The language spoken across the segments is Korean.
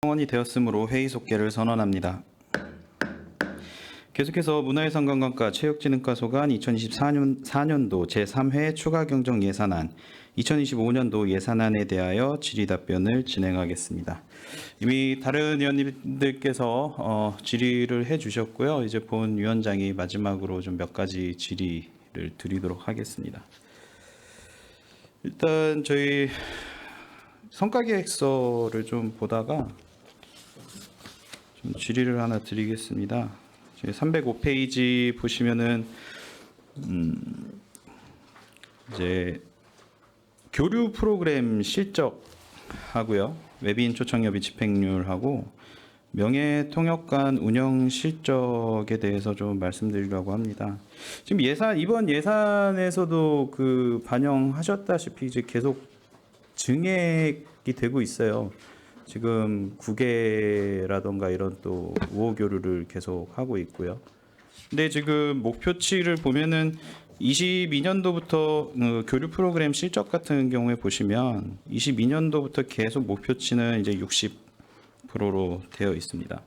성원이 되었으므로 회의 속개를 선언합니다. 계속해서 문화예산관광과 체육진흥과 소관 2024년도 제3회 추가경정 예산안, 2025년도 예산안에 대하여 질의답변을 진행하겠습니다. 이미 다른 의원님들께서 질의를 해주셨고요. 이제 본 위원장이 마지막으로 좀 몇 가지 질의를 드리도록 하겠습니다. 일단 저희 성과계획서를 좀 보다가 좀 질의를 하나 드리겠습니다. 305페이지 보시면은 이제 교류 프로그램 실적하고요, 외빈 초청협의 집행률하고 명예통역관 운영 실적에 대해서 좀 말씀드리려고 합니다. 지금 이번 예산에서도 그 반영하셨다시피 이제 계속 증액이 되고 있어요. 지금 국외라던가 이런 또 우호 교류를 계속 하고 있고요. 근데 지금 목표치를 보면은 22년도부터 교류 프로그램 실적 같은 경우에 보시면 22년도부터 계속 목표치는 이제 60%로 되어 있습니다.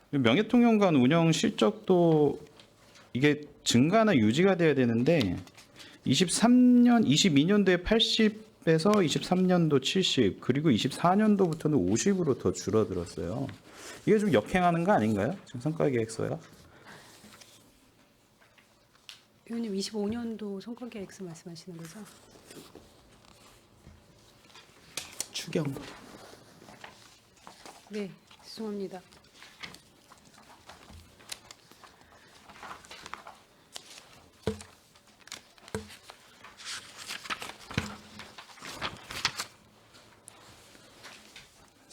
명예통역관 운영 실적도 이게 증가나 유지가 돼야 되는데 22년도에 80에서 23년도 70, 그리고 24년도부터는 50으로 더 줄어들었어요. 이게 좀 역행하는 거 아닌가요? 지금 성과계획서요? 의원님 25년도 성과계획서 말씀하시는 거죠? 추경. 네, 죄송합니다.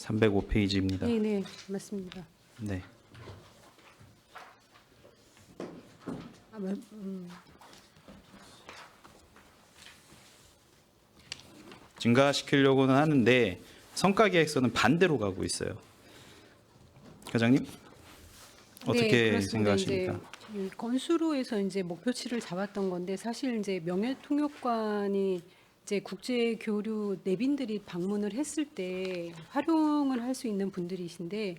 (305페이지입니다) 네, 네, 맞습니다. 네. 증가시키려고는 하는데 성과계획서는 반대로 가고 있어요. 과장님, 어떻게 네, 그렇습니다. 생각하십니까? 이제 건수로에서 이제 목표치를 잡았던 건데 사실 이제 명예통역관이 이제 국제 교류 내빈들이 방문을 했을 때 활용을 할 수 있는 분들이신데,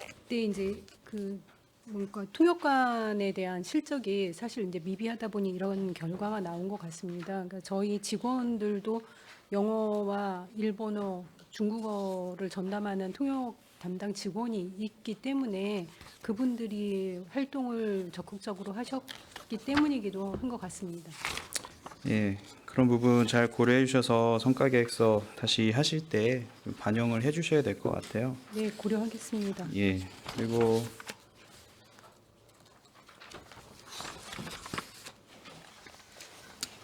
그때 이제 그 뭔가 통역관에 대한 실적이 사실 이제 미비하다 보니 이런 결과가 나온 것 같습니다. 그러니까 저희 직원들도 영어와 일본어, 중국어를 전담하는 통역 담당 직원이 있기 때문에 그분들이 활동을 적극적으로 하셨기 때문이기도 한 것 같습니다. 예, 그런 부분 잘 고려해 주셔서 성과계획서 다시 하실 때 반영을 해 주셔야 될 것 같아요. 네, 고려하겠습니다. 예, 그리고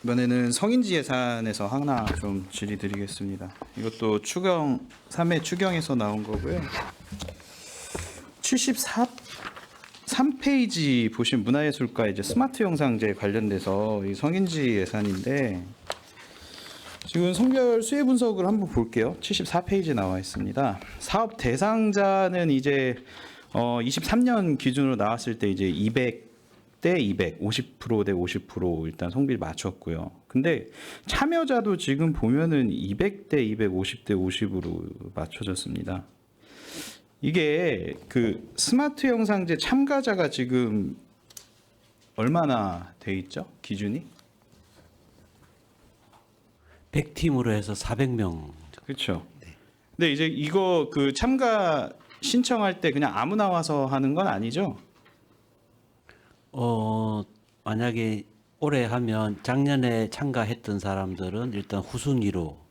이번에는 성인지 예산에서 하나 좀 질의드리겠습니다. 이것도 3회 추경에서 나온 거고요. 3페이지 보시면 문화예술과 이제 스마트 영상제 관련돼서 이 성인지 예산인데, 지금 성별 수혜 분석을 한번 볼게요. 74페이지 나와 있습니다. 사업 대상자는 이제 23년 기준으로 나왔을 때 이제 200대 200, 50%대 50% 일단 성비를 맞췄고요. 근데 참여자도 지금 보면은 200대 200, 50대 50으로 맞춰졌습니다. 이게 그 스마트 영상제 참가자가 지금 얼마나 돼 있죠? 기준이? 100팀으로 해서 400명. 그렇죠. 근데 이제 이거 그 참가 신청할 때 그냥 아무나 와서 하는 건 아니죠? 만약에 올해 하면 작년에 참가했던 사람들은 일단 후순위로,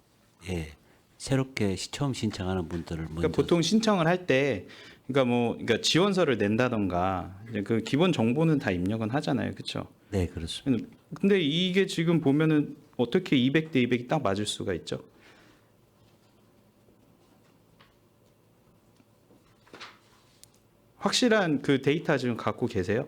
예, 새롭게 처음 신청하는 분들을 먼저. 그러니까 보통 신청을 할 때, 그러니까 지원서를 낸다던가 이제 그 기본 정보는 다 입력은 하잖아요, 그렇죠? 네, 그렇습니다. 근데 이게 지금 보면은 어떻게 200대 200이 딱 맞을 수가 있죠? 확실한 그 데이터 지금 갖고 계세요?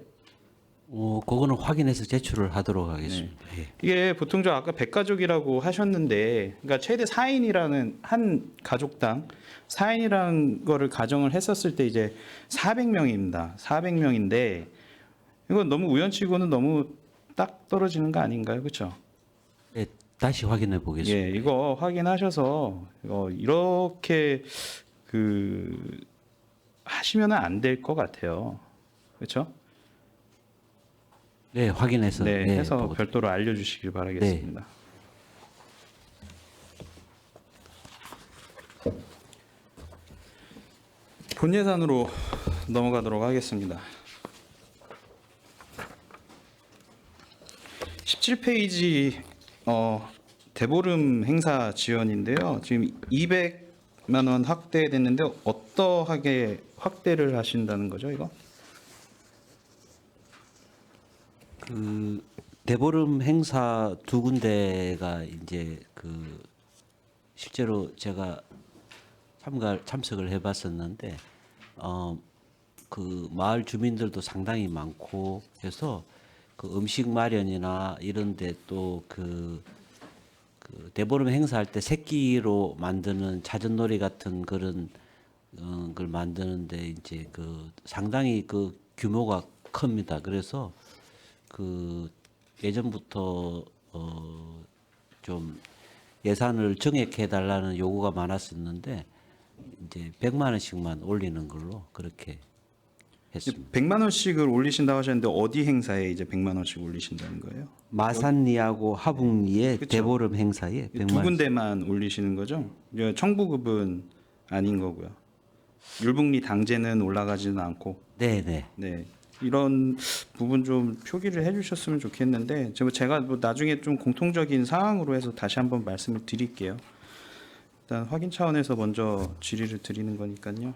그거는 확인해서 제출을 하도록 하겠습니다. 예. 이게 보통 저 아까 100가족이라고 하셨는데, 그러니까 최대 4인이라는 한 가족당 4인이라는 거를 가정을 했었을 때 이제 400명입니다. 400명인데 이건 너무 우연치고는 너무 딱 떨어지는 거 아닌가요? 그렇죠? 예, 다시 확인해 보겠습니다. 예, 이거 확인하셔서 이렇게 하시면은 안 될 것 같아요. 그렇죠? 네, 확인해서 네, 해서 보고 별도로 알려주시길 바라겠습니다. 본 예산으로 넘어가도록 하겠습니다. 17페이지 대보름 행사 지원인데요. 지금 200만 원 확대됐는데 어떠하게 확대를 하신다는 거죠, 이거? 그 대보름 행사 두 군데가 이제 실제로 제가 참석을 해봤었는데 그 마을 주민들도 상당히 많고 해서 그 음식 마련이나 이런데 또 그 대보름 행사할 때 새끼로 만드는 자전놀이 같은 그런 걸 만드는데 이제 상당히 규모가 큽니다. 그래서 예전부터 좀 예산을 정액해 달라는 요구가 많았었는데 이제 100만 원씩만 올리는 걸로 그렇게 했습니다. 100만 원씩을 올리신다고 하셨는데 어디 행사에 이제 100만 원씩 올리신다는 거예요? 마산리하고 하북리의 그쵸. 대보름 행사에 100만 두 원. 군데만 올리시는 거죠? 청부급은 아닌 거고요. 율북리 당제는 올라가지는 않고. 네네. 네. 이런 부분 좀 표기를 해주셨으면 좋겠는데 제가 뭐 나중에 좀 공통적인 사항으로 해서 다시 한번 말씀을 드릴게요. 일단 확인 차원에서 먼저 질의를 드리는 거니까요.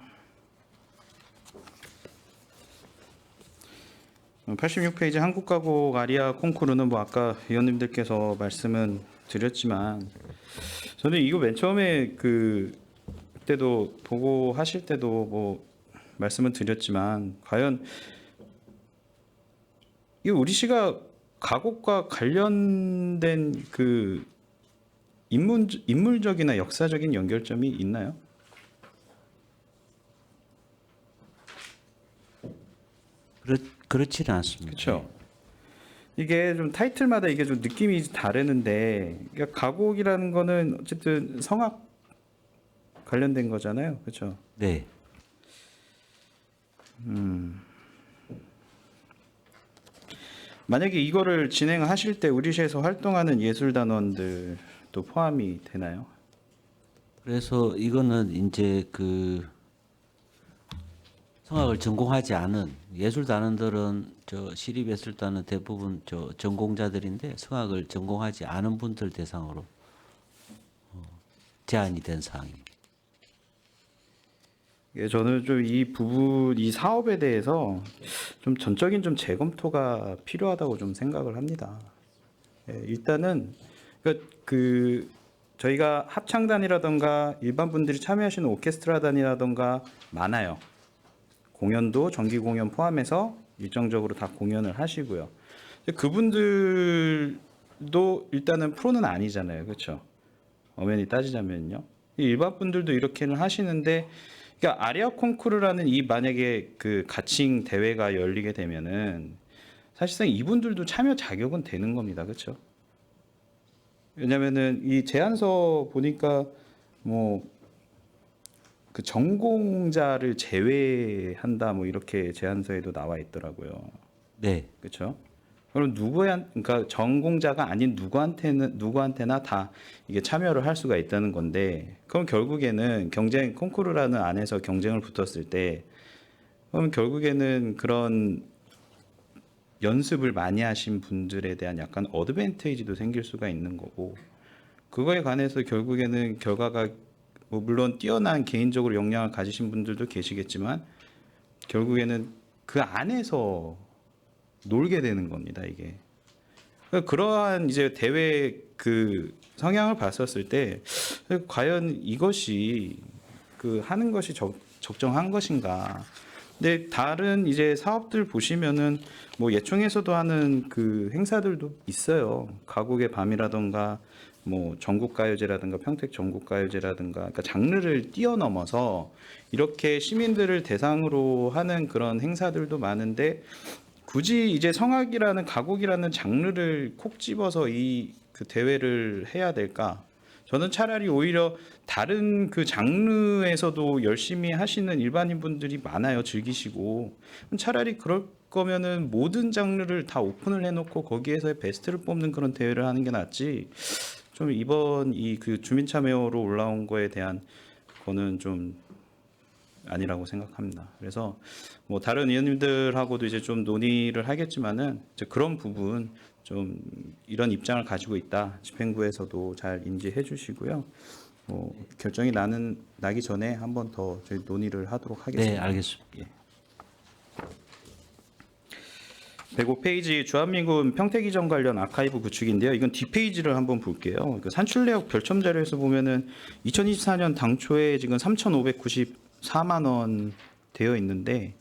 86페이지 한국가곡 아리아 콩쿠르는 뭐 아까 위원님들께서 말씀은 드렸지만 저는 이거 맨 처음에 그때도 보고 하실 때도 뭐 말씀을 드렸지만 과연 이 우리 시가 가곡과 관련된 인물적이나 역사적인 연결점이 있나요? 그렇지는 않습니다. 그렇죠. 이게 좀 타이틀마다 이게 좀 느낌이 다르는데 그러니까 가곡이라는 거는 어쨌든 성악 관련된 거잖아요. 그렇죠. 네. 만약에 이거를 진행하실 때 우리시에서 활동하는 예술단원들도 포함이 되나요? 그래서 이거는 이제 성악을 전공하지 않은 예술단원들은 시립예술단은 대부분 전공자들인데 성악을 전공하지 않은 분들 대상으로 제안이 된 사항입니다. 예, 저는 좀 이 부분, 이 사업에 대해서 좀 전적인 좀 재검토가 필요하다고 좀 생각을 합니다. 예, 일단은 저희가 합창단이라던가 일반 분들이 참여하시는 오케스트라단이라던가 많아요. 공연도 정기 공연 포함해서 일정적으로 다 공연을 하시고요. 그분들도 일단은 프로는 아니잖아요, 그렇죠? 엄연히 따지자면요. 일반 분들도 이렇게는 하시는데, 그러니까 아리아 콩쿠르라는 이 만약에 가칭 대회가 열리게 되면은 사실상 이분들도 참여 자격은 되는 겁니다, 그렇죠? 왜냐면은 이 제안서 보니까 뭐 전공자를 제외한다 뭐 이렇게 제안서에도 나와 있더라고요. 네. 그렇죠? 그럼 그러니까 전공자가 아닌 누구한테나 다 이게 참여를 할 수가 있다는 건데, 그럼 결국에는 콩쿠르라는 안에서 경쟁을 붙었을 때, 그럼 결국에는 그런 연습을 많이 하신 분들에 대한 약간 어드밴티지도 생길 수가 있는 거고, 그거에 관해서 결국에는 결과가 뭐 물론 뛰어난 개인적으로 역량을 가지신 분들도 계시겠지만 결국에는 그 안에서 놀게 되는 겁니다, 이게. 그러한 이제 대회 성향을 봤었을 때 과연 이것이 하는 것이 적정한 것인가. 근데 다른 이제 사업들 보시면은 뭐 예총에서도 하는 행사들도 있어요. 가곡의 밤이라던가 뭐 전국가요제라든가 평택 전국가요제라든가, 그러니까 장르를 뛰어넘어서 이렇게 시민들을 대상으로 하는 그런 행사들도 많은데, 굳이 이제 성악이라는 가곡이라는 장르를 콕 집어서 이 그 대회를 해야 될까? 저는 차라리 오히려 다른 그 장르에서도 열심히 하시는 일반인 분들이 많아요. 즐기시고. 차라리 그럴 거면은 모든 장르를 다 오픈을 해놓고 거기에서의 베스트를 뽑는 그런 대회를 하는 게 낫지. 좀 이번 이 그 주민참여로 올라온 거에 대한 거는 좀 아니라고 생각합니다. 그래서 뭐 다른 의원님들하고도 이제 좀 논의를 하겠지만은 이제 그런 부분 좀 이런 입장을 가지고 있다. 집행부에서도 잘 인지해 주시고요. 뭐 결정이 나기 전에 한 번 더 저희 논의를 하도록 네, 하겠습니다. 알겠습니다. 105페이지 주한미군 평택이전 관련 아카이브 구축인데요. 이건 뒷페이지를 한번 볼게요. 그 산출내역 별첨 자료에서 보면은 2024년 당초에 지금 3,594만 원 되어 있는데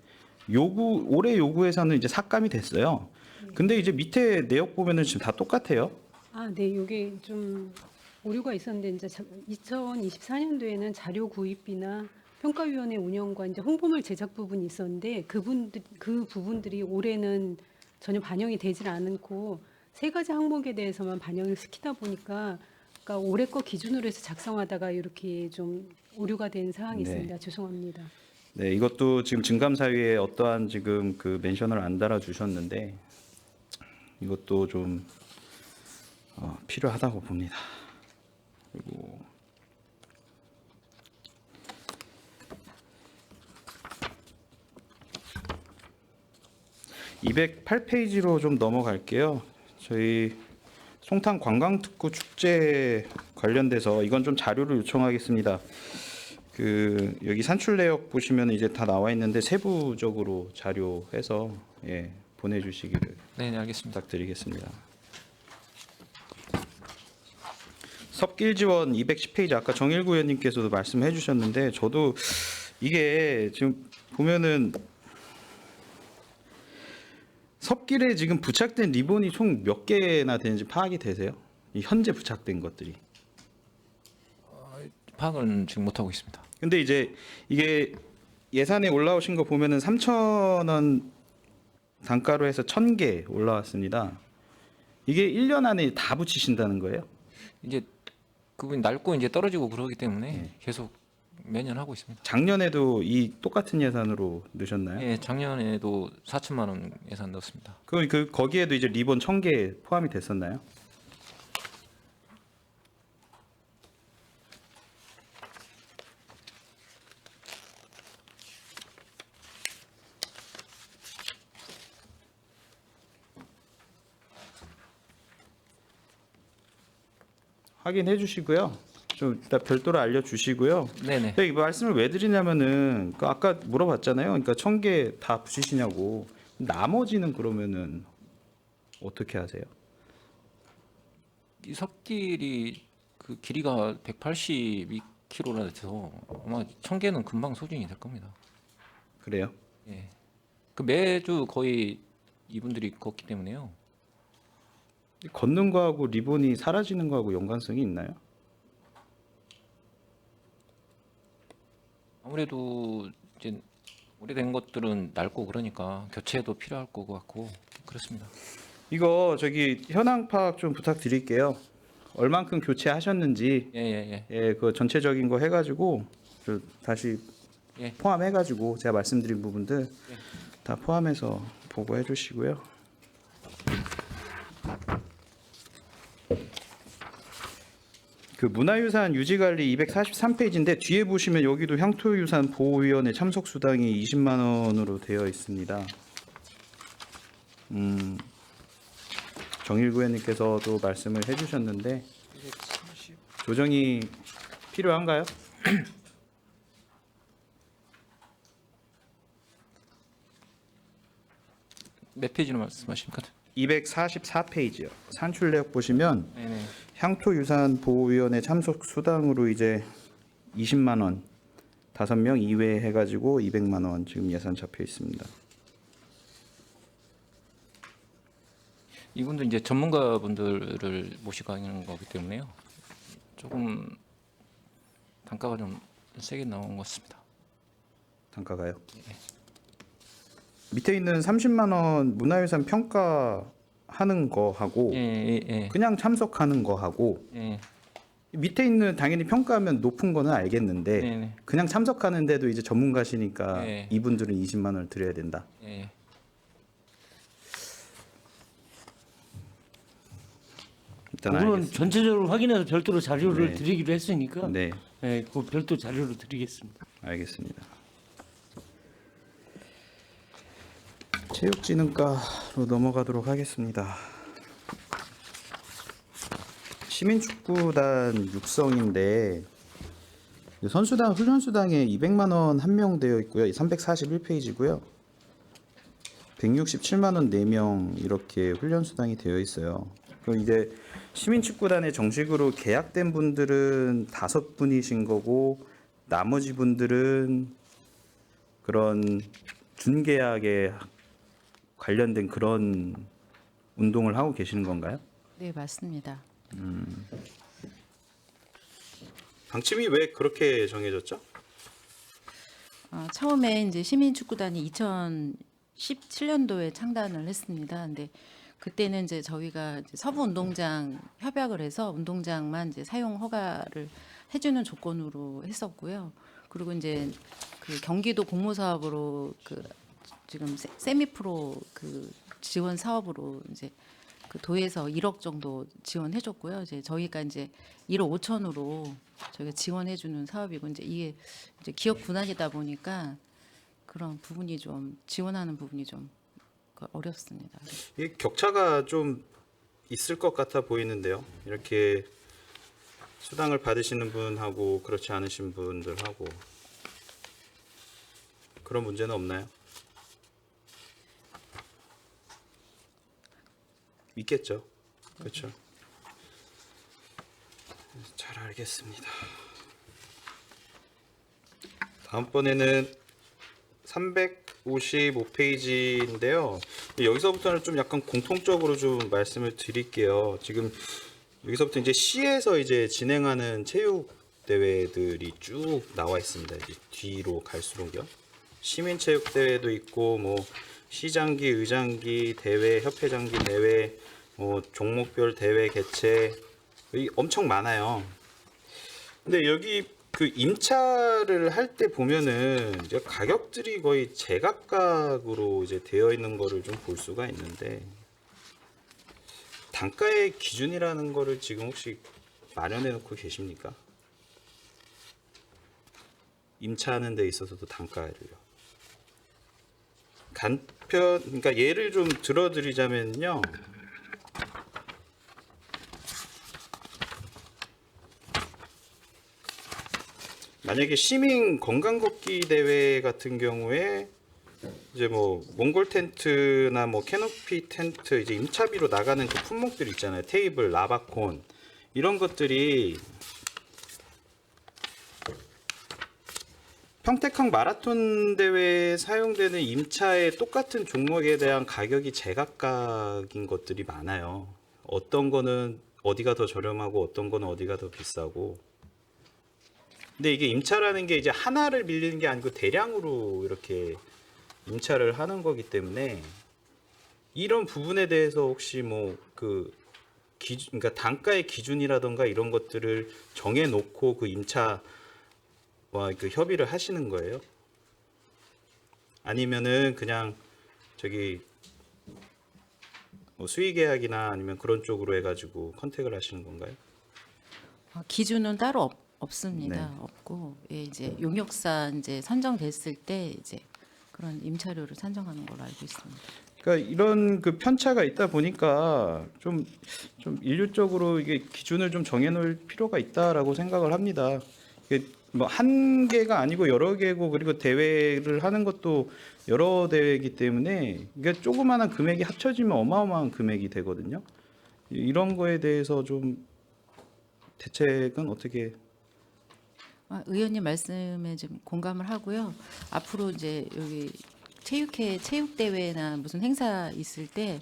올해 요구에서는 이제 삭감이 됐어요. 근데 이제 밑에 내역 보면은 지금 다 똑같아요. 아, 네, 이게 좀 오류가 있었는데 이제 2024년도에는 자료 구입비나 평가위원회 운영과 이제 홍보물 제작 부분이 있었는데 그 부분들이 올해는 전혀 반영이 되질 않고 세 가지 항목에 대해서만 반영을 시키다 보니까 그러니까 올해 거 기준으로 해서 작성하다가 이렇게 좀 오류가 된 사항이 네. 있습니다. 죄송합니다. 네, 이것도 지금 증감사유에 어떠한 지금 그 멘션을 안 달아 주셨는데 이것도 좀 필요하다고 봅니다. 그리고 (208페이지로) 좀 넘어갈게요. 저희 송탄 관광특구 축제 관련돼서 이건 좀 자료를 요청하겠습니다. 그 여기 산출 내역 보시면 이제 다 나와 있는데 세부적으로 자료해서 보내주시기를 네, 알겠습니다. 부탁드리겠습니다. 섭길 지원 210페이지 아까 정일구 의원님께서도 말씀해 주셨는데 저도 이게 지금 보면은 섭길에 지금 부착된 리본이 총 몇 개나 되는지 파악이 되세요? 이 현재 부착된 것들이. 파악은 지금 못 하고 있습니다. 근데 이제 이게 예산에 올라오신 거 보면은 3,000원 단가로 해서 1,000개 올라왔습니다. 이게 1년 안에 다 붙이신다는 거예요? 이제 그분이 낡고 이제 떨어지고 그러기 때문에 계속 매년 하고 있습니다. 작년에도 이 똑같은 예산으로 넣으셨나요? 예, 작년에도 4천만 원 예산 넣었습니다. 거기에도 이제 리본 1,000개 포함이 됐었나요? 확인해 주시고요. 좀 이따 별도로 알려주시고요. 네네. 이 말씀을 왜 드리냐면은 그 아까 물어봤잖아요. 그러니까 1,000개 다 붙이시냐고. 나머지는 그러면은 어떻게 하세요? 이 섭길이 그 길이가 182km나 돼서 아마 1,000개는 금방 소진이 될 겁니다. 그래요? 예. 그 매주 거의 이분들이 걷기 때문에요. 걷는 거하고 리본이 사라지는 거하고 연관성이 있나요? 아무래도 이제 오래된 것들은 낡고 그러니까 교체도 필요할 것 같고 그렇습니다. 이거 저기 현황 파악 좀 부탁드릴게요. 얼만큼 교체하셨는지 예예예. 그 전체적인 거 해가지고 다시 예. 포함해가지고 제가 말씀드린 부분들 다 포함해서 보고해 주시고요. 그 문화유산 유지관리 243페이지인데 뒤에 보시면 여기도 향토유산 보호위원회 참석 수당이 20만 원으로 되어 있습니다. 정일구 의원님께서도 말씀을 해주셨는데 조정이 필요한가요? 몇 페이지로 말씀하십니까? 244페이지요. 산출내역 보시면 네네. 향토유산보호위원회 참석 수당으로 이제 20만 원, 5명 이외에 해가지고 200만 원 지금 예산 잡혀 있습니다. 이분도 이제 전문가분들을 모시고 하는 거기 때문에요. 조금 단가가 좀 세게 나온 것 같습니다. 단가가요? 밑에 있는 30만 원 문화유산 평가하는 참석하는 거하고 예. 그냥 참석하는 거하고 예. 밑에 있는 당연히 평가하면 높은 거는 알겠는데 네. 그냥 참석하는데도 이제 전문가시니까 네. 이분들은 20만 원을 드려야 된다. 예. 일단 그거는 알겠습니다. 전체적으로 확인해서 별도로 자료를 네. 드리기로 했으니까 네, 네, 그 별도 자료로 드리겠습니다. 알겠습니다. 체육진흥과로 넘어가도록 하겠습니다. 시민축구단 육성인데 선수단 훈련수당에 200만 원 한명되어 있고요. 341페이지고요. 167만 원 4명 이렇게 훈련수당이 되어 있어요. 그럼 이제 시민축구단에 정식으로 계약된 분들은 5분이신 거고 나머지 분들은 그런 준계약에 관련된 그런 운동을 하고 계시는 건가요? 네, 맞습니다. 방침이 왜 그렇게 정해졌죠? 처음에 이제 시민축구단이 2017년도에 창단을 했습니다. 근데 그때는 이제 저희가 이제 서부 운동장 협약을 해서 운동장만 이제 사용 허가를 해주는 조건으로 했었고요. 그리고 이제 그 경기도 공모 사업으로 그 지금 세미프로 그 지원 사업으로 이제 그 도에서 1억 정도 지원해줬고요. 이제 저희가 이제 1억 5천으로 저희가 지원해주는 사업이고 이제 이게 이제 기업 분할이다 보니까 그런 부분이 좀 지원하는 부분이 좀 어렵습니다. 이 격차가 좀 있을 것 같아 보이는데요. 이렇게 수당을 받으시는 분하고 그렇지 않으신 분들하고 그런 문제는 없나요? 있겠죠. 그렇죠. 잘 알겠습니다. 다음번에는 355페이지인데요. 여기서부터는 좀 약간 공통적으로 좀 말씀을 드릴게요. 지금 여기서부터 이제 시에서 이제 진행하는 체육 대회들이 쭉 나와 있습니다. 이제 뒤로 갈수록요. 시민 체육 대회도 있고 뭐 시장기, 의장기 대회, 협회장기 대회, 종목별 대회 개최 엄청 많아요. 근데 여기 그 임차를 할 때 보면은 이제 가격들이 거의 제각각으로 이제 되어 있는 거를 좀 볼 수가 있는데 단가의 기준이라는 거를 지금 혹시 마련해 놓고 계십니까? 임차하는 데 있어서도 단가를요. 그러니까 예를 좀 들어드리자면요. 만약에 시민 건강 걷기 대회 같은 경우에 이제 뭐 몽골 텐트나 뭐 캐노피 텐트 이제 임차비로 나가는 그 품목들 있잖아요. 테이블, 라바콘 이런 것들이 평택항 마라톤 대회에 사용되는 임차의 똑같은 종목에 대한 가격이 제각각인 것들이 많아요. 어떤 거는 어디가 더 저렴하고 어떤 거는 어디가 더 비싸고. 근데 이게 임차라는 게 이제 하나를 빌리는 게 아니고 대량으로 이렇게 임차를 하는 거기 때문에 이런 부분에 대해서 혹시 뭐 그 그러니까 단가의 기준이라던가 이런 것들을 정해 놓고 그 임차와 그 협의를 하시는 거예요? 아니면은 그냥 저기 뭐 수의 계약이나 아니면 그런 쪽으로 해가지고 컨택을 하시는 건가요? 기준은 따로 없습니다. 네. 없고 이제 용역사 이제 선정됐을 때 이제 그런 임차료를 산정하는 걸로 알고 있습니다. 그러니까 이런 그 편차가 있다 보니까 좀 인류적으로 이게 기준을 좀 정해놓을 필요가 있다라고 생각을 합니다. 이게 뭐 한 개가 아니고 여러 개고 그리고 대회를 하는 것도 여러 대회이기 때문에 이게 조그마한 금액이 합쳐지면 어마어마한 금액이 되거든요. 이런 거에 대해서 좀 대책은 어떻게? 의원님 말씀에 좀 공감을 하고요. 앞으로 이제 여기 체육 대회나 무슨 행사 있을 때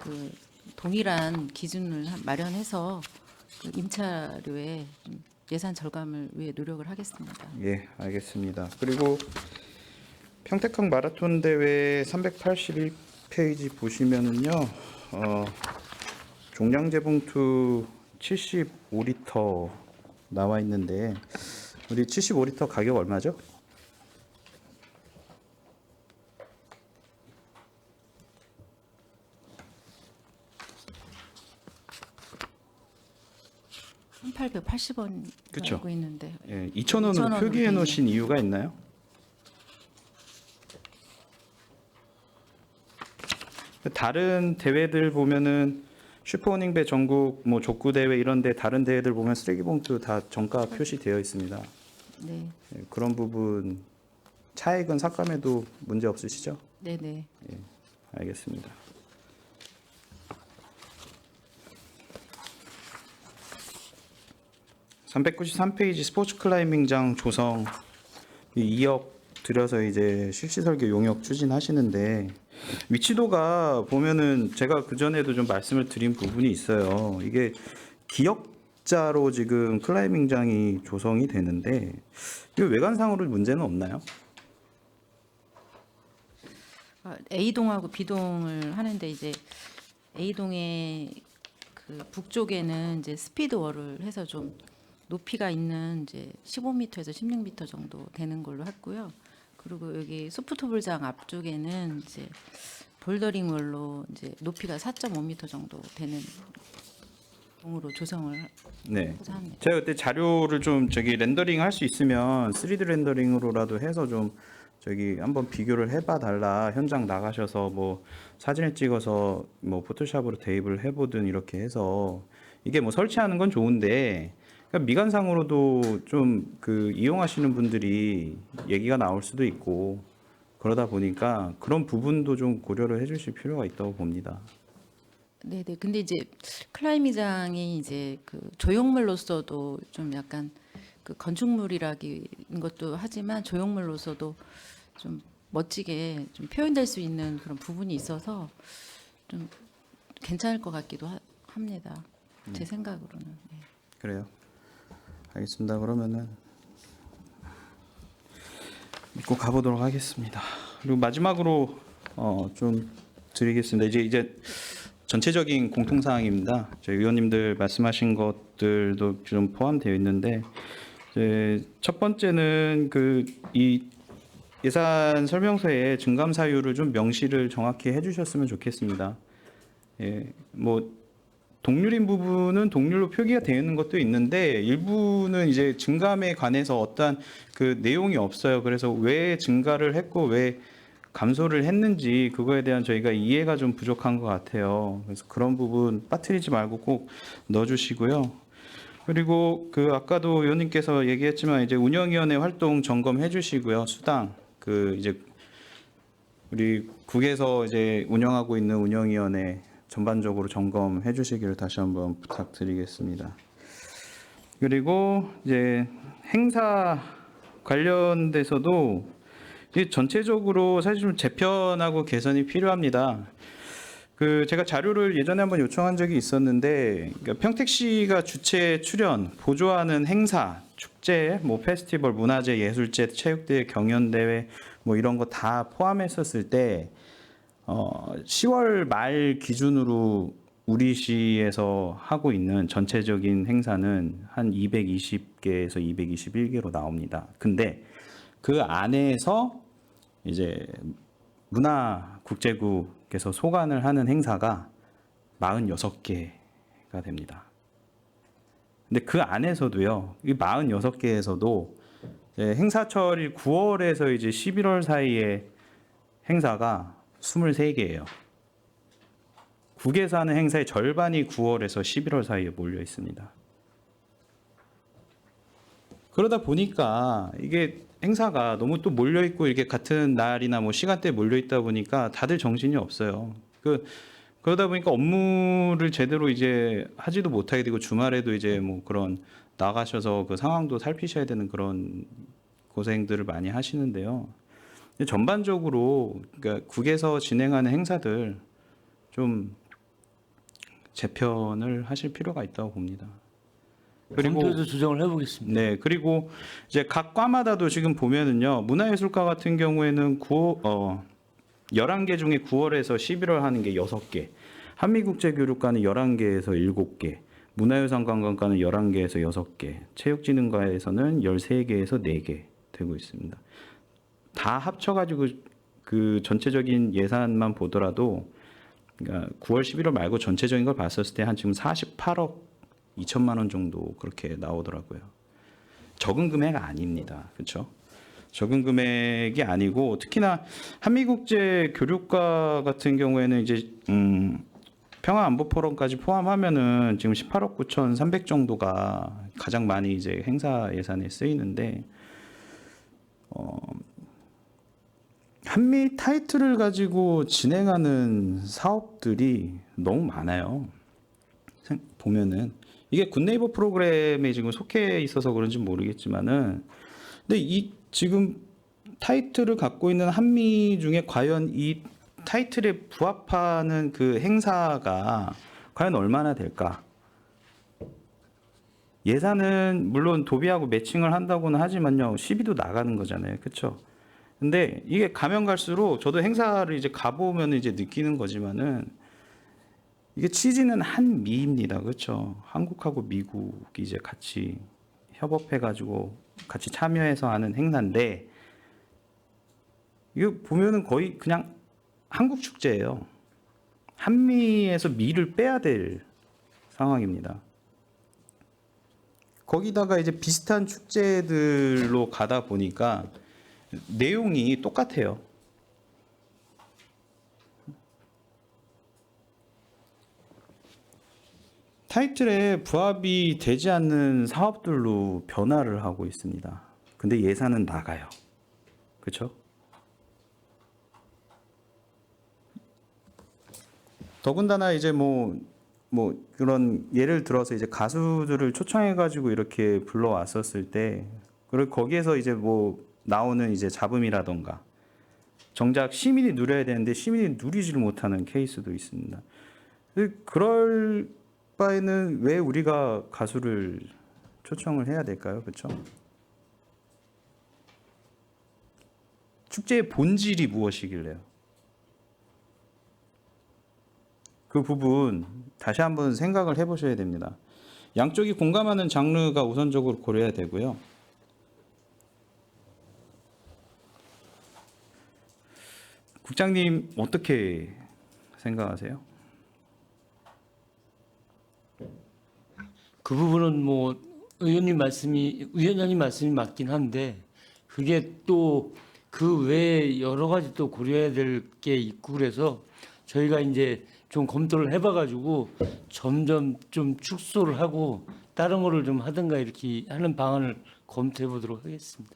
그 동일한 기준을 마련해서 그 임차료에 좀 예산 절감을 위해 노력을 하겠습니다. 예, 알겠습니다. 그리고 평택항 마라톤 대회 381페이지 보시면은요. 종량제 봉투 75리터 나와 있는데 우리 75리터 가격 얼마죠? 한 880원 그쵸. 알고 있는데 예, 2,000원으로 2,000원으로 표기해 놓으신 이유가 있나요? 다른 대회들 보면은 슈퍼닝배 전국 뭐 족구 대회 이런데 다른 대회들 보면 쓰레기 봉투 다 정가 표시되어 있습니다. 네, 예, 그런 부분 차액은 삭감해도 문제 없으시죠? 네, 네. 알겠습니다. (393페이지) 스포츠 클라이밍장 조성 2억 들여서 이제 실시 설계 용역 추진하시는데 위치도가 보면은 제가 그 전에도 좀 말씀을 드린 부분이 있어요. 이게 기역자로 지금 클라이밍장이 조성이 되는데 이 외관상으로 문제는 없나요? A동하고 B동을 하는데 이제 A동의 그 북쪽에는 이제 스피드월을 해서 좀 높이가 있는 이제 15m에서 16m 정도 되는 걸로 했고요. 그리고 여기 소프트볼장 앞쪽에는 이제 볼더링월로 이제 높이가 4.5m 정도 되는 동으로 조성을 네. 하고자 합니다. 제가 그때 자료를 좀 저기 렌더링 할 수 있으면 3D 렌더링으로라도 해서 좀 저기 한번 비교를 해봐 달라. 현장 나가셔서 뭐 사진을 찍어서 뭐 포토샵으로 대입을 해보든 이렇게 해서 이게 뭐 설치하는 건 좋은데 그러니까 미관상으로도 좀 그 이용하시는 분들이 얘기가 나올 수도 있고 그러다 보니까 그런 부분도 좀 고려를 해주실 필요가 있다고 봅니다. 네, 네. 근데 이제 클라이밍장이 이제 그 조형물로서도 좀 약간 그 건축물이라는 것도 하지만 조형물로서도 좀 멋지게 좀 표현될 수 있는 그런 부분이 있어서 좀 괜찮을 것 같기도 합니다. 제 생각으로는. 네. 그래요. 알겠습니다. 그러면은 믿고 가보도록 하겠습니다. 그리고 마지막으로 좀 드리겠습니다. 이제 전체적인 공통사항입니다. 저희 의원님들 말씀하신 것들도 좀 포함되어 있는데 이제 첫 번째는 이 예산 설명서에 증감 사유를 좀 명시를 정확히 해주셨으면 좋겠습니다. 예, 뭐 동률인 부분은 동률로 표기가 되어 있는 것도 있는데 일부는 이제 증감에 관해서 어떠한 그 내용이 없어요. 그래서 왜 증가를 했고 왜 감소를 했는지 그거에 대한 저희가 이해가 좀 부족한 것 같아요. 그래서 그런 부분 빠뜨리지 말고 꼭 넣어주시고요. 그리고 그 아까도 의원님께서 얘기했지만 이제 운영위원회 활동 점검해 주시고요. 수당 이제 우리 국에서 이제 운영하고 있는 운영위원회 전반적으로 점검해 주시기를 다시 한번 부탁드리겠습니다. 그리고 이제 행사 관련돼서도 이제 전체적으로 사실 좀 재편하고 개선이 필요합니다. 제가 자료를 예전에 한번 요청한 적이 있었는데 그러니까 평택시가 주최 출연 보조하는 행사, 축제, 뭐 페스티벌, 문화제, 예술제, 체육대회, 경연대회 뭐 이런 거 다 포함했었을 때 10월 말 기준으로 우리 시에서 하고 있는 전체적인 행사는 한 220개에서 221개로 나옵니다. 근데 그 안에서 이제 문화국제국에서 소관을 하는 행사가 46개가 됩니다. 근데 그 안에서도요, 이 46개에서도 행사철이 9월에서 이제 11월 사이에 행사가 23개예요. 국에서 하는 행사의 절반이 9월에서 11월 사이에 몰려 있습니다. 그러다 보니까 이게 행사가 너무 또 몰려 있고 이렇게 같은 날이나 뭐 시간대에 몰려 있다 보니까 다들 정신이 없어요. 그러다 보니까 업무를 제대로 이제 하지도 못하게 되고 주말에도 이제 뭐 그런 나가셔서 그 상황도 살피셔야 되는 그런 고생들을 많이 하시는데요. 전반적으로 그러니까 국에서 진행하는 행사들 좀 재편을 하실 필요가 있다고 봅니다. 그리고 검토해서 조정을 해보겠습니다. 네, 그리고 이제 각 과마다도 지금 보면은요, 문화예술과 같은 경우에는 11개 중에 9월에서 11월 하는 게 6개, 한미국제교육과는 11개에서 7개, 문화유산관광과는 11개에서 6개, 체육진흥과에서는 13개에서 4개 되고 있습니다. 다 합쳐가지고 그 전체적인 예산만 보더라도 그러니까 9월 11월 말고 전체적인 걸 봤었을 때 한 지금 48억 2천만 원 정도 그렇게 나오더라고요. 적은 금액 아닙니다. 그렇죠? 적은 금액이 아니고 특히나 한미국제 교류과 같은 경우에는 이제 평화안보포럼까지 포함하면은 지금 18억 9,300 정도가 가장 많이 이제 행사 예산에 쓰이는데 한미 타이틀을 가지고 진행하는 사업들이 너무 많아요. 보면은 이게 굿네이버 프로그램에 지금 속해 있어서 그런지 모르겠지만은 근데 이 지금 타이틀을 갖고 있는 한미 중에 과연 이 타이틀에 부합하는 그 행사가 과연 얼마나 될까? 예산은 물론 도비하고 매칭을 한다고는 하지만요. 시비도 나가는 거잖아요. 그렇죠? 근데 이게 가면 갈수록 저도 행사를 이제 가보면 이제 느끼는 거지만은 이게 취지는 한미입니다. 그렇죠? 한국하고 미국이 이제 같이 협업해 가지고 같이 참여해서 하는 행사인데 이거 보면은 거의 그냥 한국 축제예요. 한미에서 미를 빼야 될 상황입니다. 거기다가 이제 비슷한 축제들로 가다 보니까 내용이 똑같아요. 타이틀에 부합이 되지 않는 사업들로 변화를 하고 있습니다. 근데 예산은 나가요. 그렇죠? 더군다나 이제 뭐 그런 예를 들어서 이제 가수들을 초청해 가지고 이렇게 불러왔었을 때 그리고 거기에서 이제 뭐 나오는 이제 잡음이라던가 정작 시민이 누려야 되는데 시민이 누리지를 못하는 케이스도 있습니다. 그럴 바에는 왜 우리가 가수를 초청을 해야 될까요? 그렇죠? 축제의 본질이 무엇이길래요? 그 부분 다시 한번 생각을 해보셔야 됩니다. 양쪽이 공감하는 장르가 우선적으로 고려해야 되고요. 국장님 어떻게 생각하세요? 그 부분은 뭐 위원님 말씀이 맞긴 한데 그게 또 그 외에 여러 가지 또 고려해야 될 게 있고 그래서 저희가 이제 좀 검토를 해봐가지고 점점 좀 축소를 하고 다른 거를 좀 하든가 이렇게 하는 방안을 검토해 보도록 하겠습니다.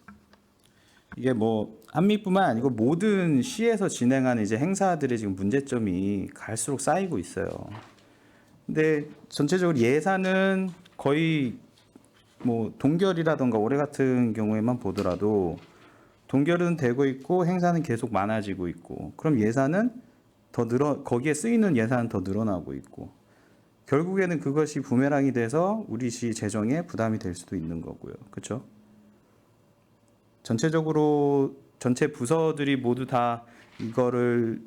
이게 뭐 한미뿐만 아니고 모든 시에서 진행하는 이제 행사들의 지금 문제점이 갈수록 쌓이고 있어요. 근데 전체적으로 예산은 거의 뭐 동결이라던가 올해 같은 경우에만 보더라도 동결은 되고 있고 행사는 계속 많아지고 있고 그럼 예산은 거기에 쓰이는 예산은 더 늘어나고 있고 결국에는 그것이 부메랑이 돼서 우리 시 재정에 부담이 될 수도 있는 거고요. 그렇죠? 전체적으로 전체 부서들이 모두 다 이거를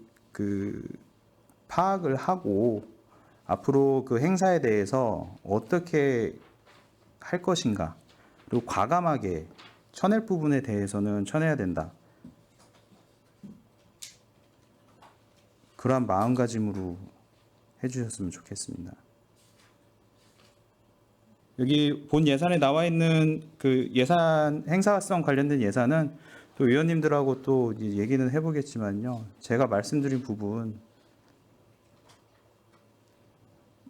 파악을 하고 앞으로 그 행사에 대해서 어떻게 할 것인가 그리고 과감하게 쳐낼 부분에 대해서는 쳐내야 된다. 그러한 마음가짐으로 해주셨으면 좋겠습니다. 여기 본 예산에 나와 있는 그 예산 행사성 관련된 예산은 또 위원님들하고 또 얘기는 해보겠지만요. 제가 말씀드린 부분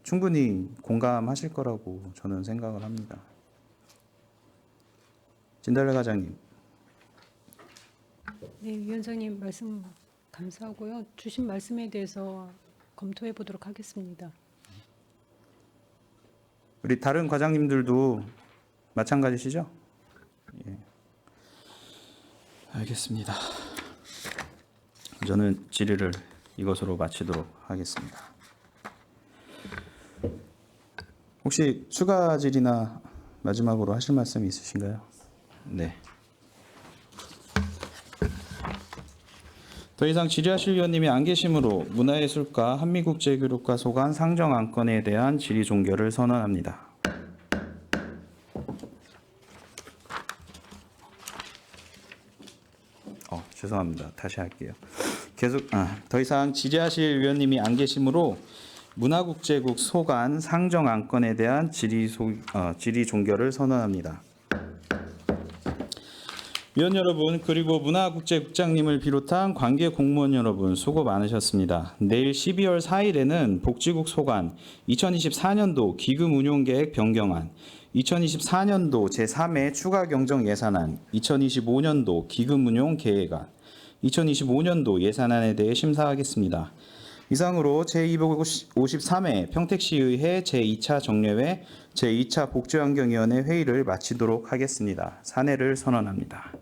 충분히 공감하실 거라고 저는 생각을 합니다. 진달래 과장님. 네, 위원장님 말씀 감사하고요. 주신 말씀에 대해서 검토해 보도록 하겠습니다. 우리 다른 과장님들도 마찬가지시죠? 예. 알겠습니다. 저는 질의를 이것으로 마치도록 하겠습니다. 혹시 추가 질의나 마지막으로 하실 말씀이 있으신가요? 네. 더 이상 질의하실 위원님이 안 계시므로 문화예술과 한미국제교류과 소관 상정 안건에 대한 질의 종결을 선언합니다. 죄송합니다. 다시 할게요. 더 이상 질의하실 위원님이 안 계시므로 문화국제국 소관 상정 안건에 대한 질의 종결을 선언합니다. 위원 여러분 그리고 문화국제국장님을 비롯한 관계 공무원 여러분 수고 많으셨습니다. 내일 12월 4일에는 복지국 소관 2024년도 기금 운용 계획 변경안, 2024년도 제3회 추가 경정 예산안, 2025년도 기금 운용 계획안, 2025년도 예산안에 대해 심사하겠습니다. 이상으로 제253회 평택시의회 제2차 정례회 제2차 복지환경위원회 회의를 마치도록 하겠습니다. 산회를 선언합니다.